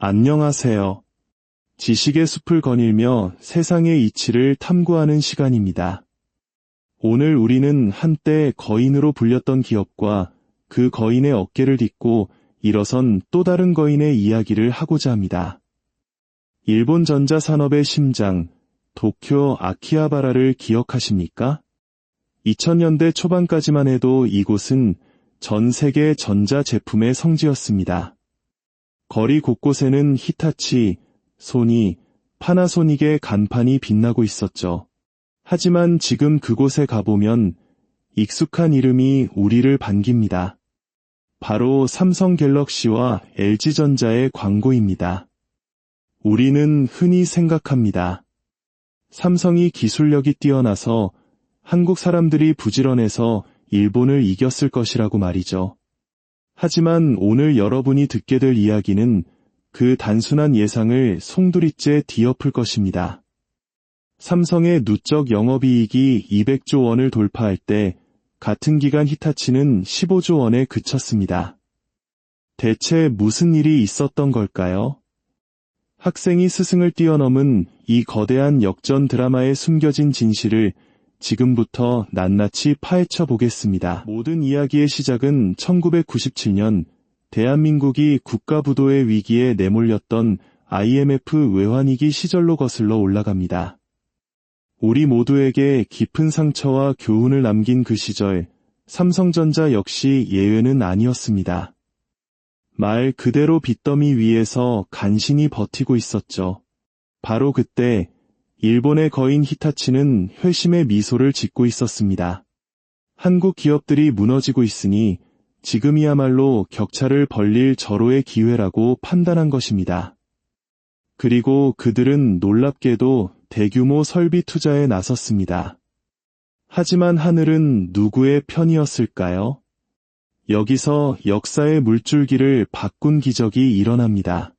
안녕하세요. 지식의 숲을 거닐며 세상의 이치를 탐구하는 시간입니다. 오늘 우리는 한때 거인으로 불렸던 기업과 그 거인의 어깨를 딛고 일어선 또 다른 거인의 이야기를 하고자 합니다. 일본 전자산업의 심장, 도쿄 아키하바라를 기억하십니까? 2000년대 초반까지만 해도 이곳은 전 세계 전자제품의 성지였습니다. 거리 곳곳에는 히타치, 소니, 파나소닉의 간판이 빛나고 있었죠. 하지만 지금 그곳에 가보면 익숙한 이름이 우리를 반깁니다. 바로 삼성 갤럭시와 LG전자의 광고입니다. 우리는 흔히 생각합니다. 삼성이 기술력이 뛰어나서 한국 사람들이 부지런해서 일본을 이겼을 것이라고 말이죠. 하지만 오늘 여러분이 듣게 될 이야기는 그 단순한 예상을 송두리째 뒤엎을 것입니다. 삼성의 누적 영업이익이 200조 원을 돌파할 때 같은 기간 히타치는 15조 원에 그쳤습니다. 대체 무슨 일이 있었던 걸까요? 학생이 스승을 뛰어넘은 이 거대한 역전 드라마의 숨겨진 진실을 지금부터 낱낱이 파헤쳐 보겠습니다. 모든 이야기의 시작은 1997년 대한민국이 국가부도의 위기에 내몰렸던 IMF 외환위기 시절로 거슬러 올라갑니다. 우리 모두에게 깊은 상처와 교훈을 남긴 그 시절, 삼성전자 역시 예외는 아니었습니다. 말 그대로 빚더미 위에서 간신히 버티고 있었죠. 바로 그때 일본의 거인 히타치는 회심의 미소를 짓고 있었습니다. 한국 기업들이 무너지고 있으니 지금이야말로 격차를 벌릴 절호의 기회라고 판단한 것입니다. 그리고 그들은 놀랍게도 대규모 설비 투자에 나섰습니다. 하지만 하늘은 누구의 편이었을까요? 여기서 역사의 물줄기를 바꾼 기적이 일어납니다.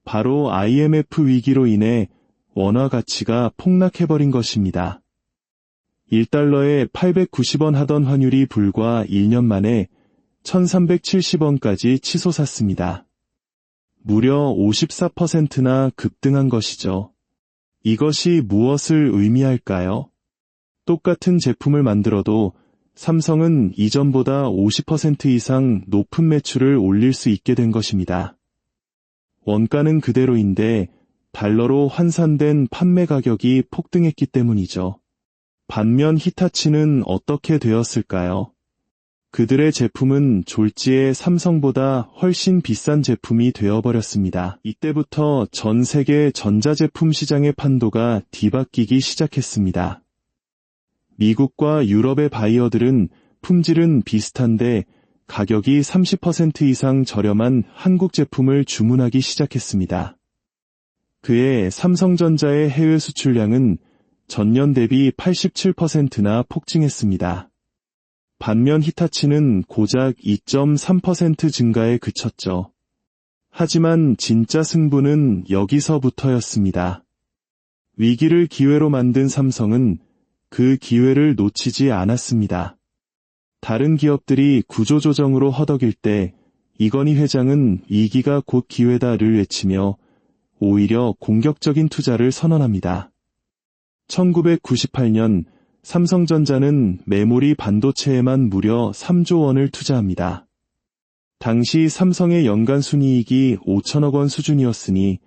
바로 IMF 위기로 인해 원화 가치가 폭락해버린 것입니다. 1달러에 890원 하던 환율이 불과 1년 만에 1370원까지 치솟았습니다. 무려 54%나 급등한 것이죠. 이것이 무엇을 의미할까요? 똑같은 제품을 만들어도 삼성은 이전보다 50% 이상 높은 매출을 올릴 수 있게 된 것입니다. 원가는 그대로인데 달러로 환산된 판매 가격이 폭등했기 때문이죠. 반면 히타치는 어떻게 되었을까요? 그들의 제품은 졸지에 삼성보다 훨씬 비싼 제품이 되어버렸습니다. 이때부터 전 세계 전자제품 시장의 판도가 뒤바뀌기 시작했습니다. 미국과 유럽의 바이어들은 품질은 비슷한데 가격이 30% 이상 저렴한 한국 제품을 주문하기 시작했습니다. 그해 삼성전자의 해외 수출량은 전년 대비 87%나 폭증했습니다. 반면 히타치는 고작 2.3% 증가에 그쳤죠. 하지만 진짜 승부는 여기서부터였습니다. 위기를 기회로 만든 삼성은 그 기회를 놓치지 않았습니다. 다른 기업들이 구조조정으로 허덕일 때 이건희 회장은 위기가 곧 기회다를 외치며 오히려 공격적인 투자를 선언합니다. 1998년 삼성전자는 메모리 반도체에만 무려 3조 원을 투자합니다. 당시 삼성의 연간 순이익이 5천억 원 수준이었으니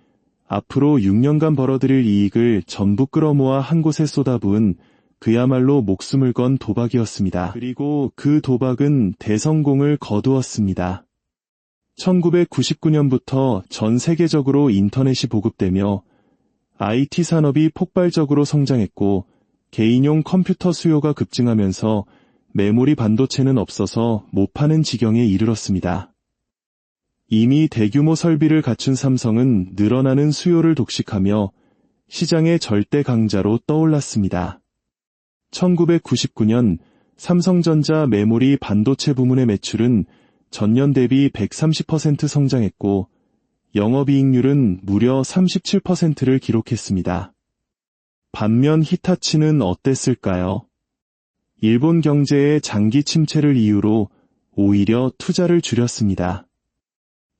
앞으로 6년간 벌어들일 이익을 전부 끌어모아 한 곳에 쏟아부은 그야말로 목숨을 건 도박이었습니다. 그리고 그 도박은 대성공을 거두었습니다. 1999년부터 전 세계적으로 인터넷이 보급되며 IT 산업이 폭발적으로 성장했고 개인용 컴퓨터 수요가 급증하면서 메모리 반도체는 없어서 못 파는 지경에 이르렀습니다. 이미 대규모 설비를 갖춘 삼성은 늘어나는 수요를 독식하며 시장의 절대 강자로 떠올랐습니다. 1999년 삼성전자 메모리 반도체 부문의 매출은 전년 대비 130% 성장했고 영업이익률은 무려 37%를 기록했습니다. 반면 히타치는 어땠을까요? 일본 경제의 장기 침체를 이유로 오히려 투자를 줄였습니다.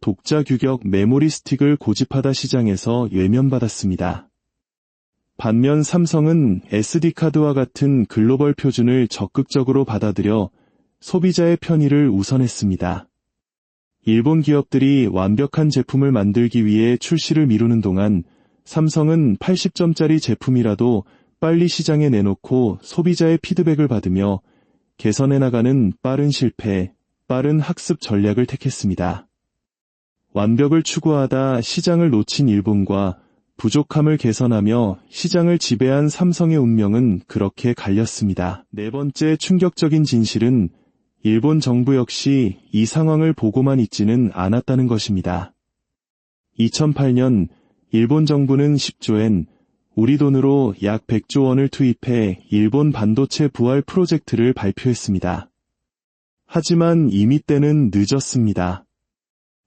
독자 규격 메모리 스틱을 고집하다 시장에서 외면받았습니다. 반면 삼성은 SD카드와 같은 글로벌 표준을 적극적으로 받아들여 소비자의 편의를 우선했습니다. 일본 기업들이 완벽한 제품을 만들기 위해 출시를 미루는 동안 삼성은 80점짜리 제품이라도 빨리 시장에 내놓고 소비자의 피드백을 받으며 개선해 나가는 빠른 실패, 빠른 학습 전략을 택했습니다. 완벽을 추구하다 시장을 놓친 일본과 부족함을 개선하며 시장을 지배한 삼성의 운명은 그렇게 갈렸습니다. 네 번째 충격적인 진실은 일본 정부 역시 이 상황을 보고만 있지는 않았다는 것입니다. 2008년 일본 정부는 10조엔, 우리 돈으로 약 100조 원을 투입해 일본 반도체 부활 프로젝트를 발표했습니다. 하지만 이미 때는 늦었습니다.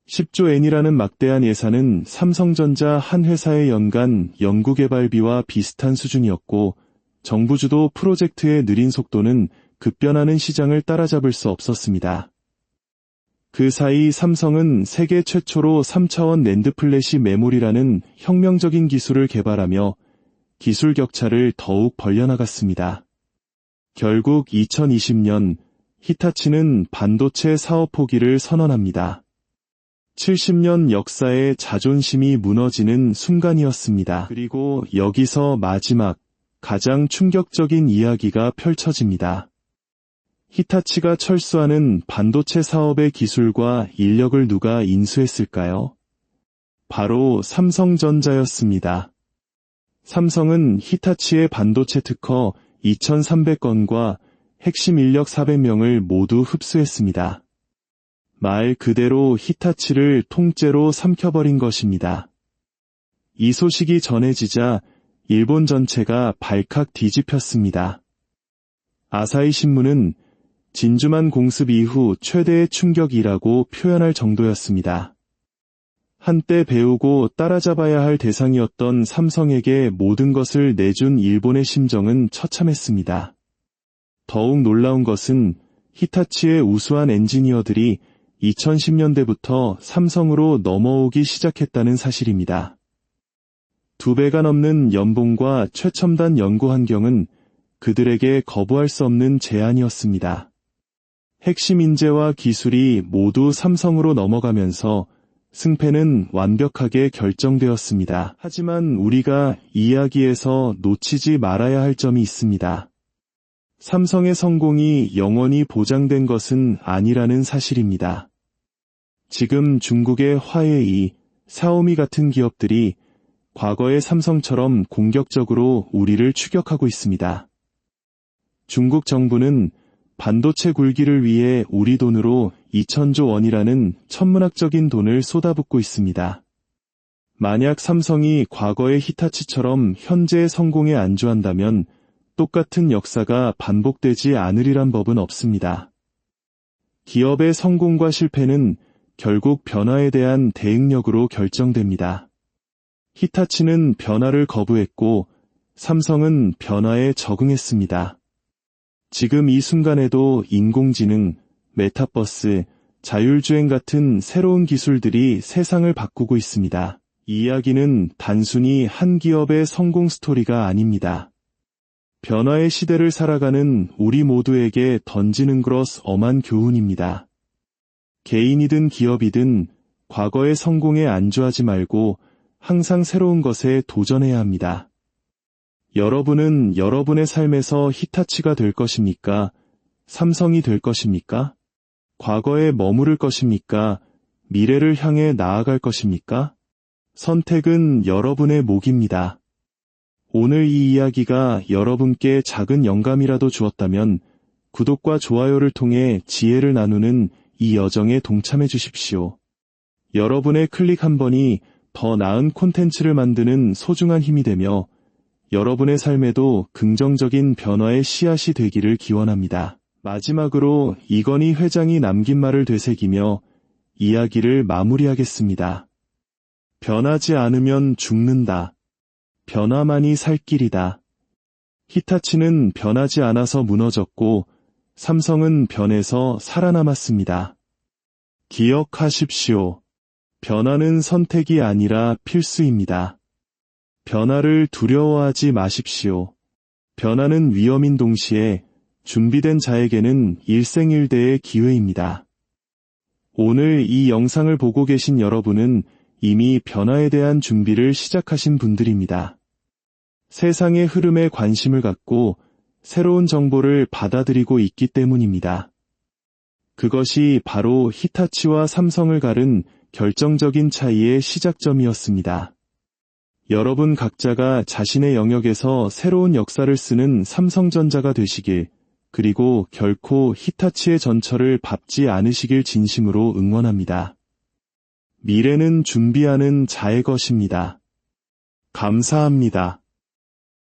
10조 엔이라는 막대한 예산은 삼성전자 한 회사의 연간 연구개발비와 비슷한 수준이었고 정부 주도 프로젝트의 느린 속도는 급변하는 시장을 따라잡을 수 없었습니다. 그 사이 삼성은 세계 최초로 3차원 낸드 플래시 메모리라는 혁명적인 기술을 개발하며 기술 격차를 더욱 벌려나갔습니다. 결국 2020년 히타치는 반도체 사업 포기를 선언합니다. 70년 역사의 자존심이 무너지는 순간이었습니다. 그리고 여기서 마지막, 가장 충격적인 이야기가 펼쳐집니다. 히타치가 철수하는 반도체 사업의 기술과 인력을 누가 인수했을까요? 바로 삼성전자였습니다. 삼성은 히타치의 반도체 특허 2,300건과 핵심 인력 400명을 모두 흡수했습니다. 말 그대로 히타치를 통째로 삼켜버린 것입니다. 이 소식이 전해지자 일본 전체가 발칵 뒤집혔습니다. 아사히 신문은 진주만 공습 이후 최대의 충격이라고 표현할 정도였습니다. 한때 배우고 따라잡아야 할 대상이었던 삼성에게 모든 것을 내준 일본의 심정은 처참했습니다. 더욱 놀라운 것은 히타치의 우수한 엔지니어들이 2010년대부터 삼성으로 넘어오기 시작했다는 사실입니다. 2배가 넘는 연봉과 최첨단 연구 환경은 그들에게 거부할 수 없는 제안이었습니다. 핵심 인재와 기술이 모두 삼성으로 넘어가면서 승패는 완벽하게 결정되었습니다. 하지만 우리가 이야기에서 놓치지 말아야 할 점이 있습니다. 삼성의 성공이 영원히 보장된 것은 아니라는 사실입니다. 지금 중국의 화웨이, 샤오미 같은 기업들이 과거의 삼성처럼 공격적으로 우리를 추격하고 있습니다. 중국 정부는 반도체 굴기를 위해 우리 돈으로 2,000조 원이라는 천문학적인 돈을 쏟아붓고 있습니다. 만약 삼성이 과거의 히타치처럼 현재의 성공에 안주한다면 똑같은 역사가 반복되지 않으리란 법은 없습니다. 기업의 성공과 실패는 결국 변화에 대한 대응력으로 결정됩니다. 히타치는 변화를 거부했고 삼성은 변화에 적응했습니다. 지금 이 순간에도 인공지능, 메타버스, 자율주행 같은 새로운 기술들이 세상을 바꾸고 있습니다. 이 이야기는 단순히 한 기업의 성공 스토리가 아닙니다. 변화의 시대를 살아가는 우리 모두에게 던지는 그런 엄한 교훈입니다. 개인이든 기업이든 과거의 성공에 안주하지 말고 항상 새로운 것에 도전해야 합니다. 여러분은 여러분의 삶에서 히타치가 될 것입니까? 삼성이 될 것입니까? 과거에 머무를 것입니까? 미래를 향해 나아갈 것입니까? 선택은 여러분의 몫입니다. 오늘 이 이야기가 여러분께 작은 영감이라도 주었다면 구독과 좋아요를 통해 지혜를 나누는 이 여정에 동참해 주십시오. 여러분의 클릭 한 번이 더 나은 콘텐츠를 만드는 소중한 힘이 되며 여러분의 삶에도 긍정적인 변화의 씨앗이 되기를 기원합니다. 마지막으로 이건희 회장이 남긴 말을 되새기며 이야기를 마무리하겠습니다. 변하지 않으면 죽는다. 변화만이 살 길이다. 히타치는 변하지 않아서 무너졌고 삼성은 변해서 살아남았습니다. 기억하십시오. 변화는 선택이 아니라 필수입니다. 변화를 두려워하지 마십시오. 변화는 위험인 동시에 준비된 자에게는 일생일대의 기회입니다. 오늘 이 영상을 보고 계신 여러분은 이미 변화에 대한 준비를 시작하신 분들입니다. 세상의 흐름에 관심을 갖고 새로운 정보를 받아들이고 있기 때문입니다. 그것이 바로 히타치와 삼성을 가른 결정적인 차이의 시작점이었습니다. 여러분 각자가 자신의 영역에서 새로운 역사를 쓰는 삼성전자가 되시길, 그리고 결코 히타치의 전철을 밟지 않으시길 진심으로 응원합니다. 미래는 준비하는 자의 것입니다. 감사합니다.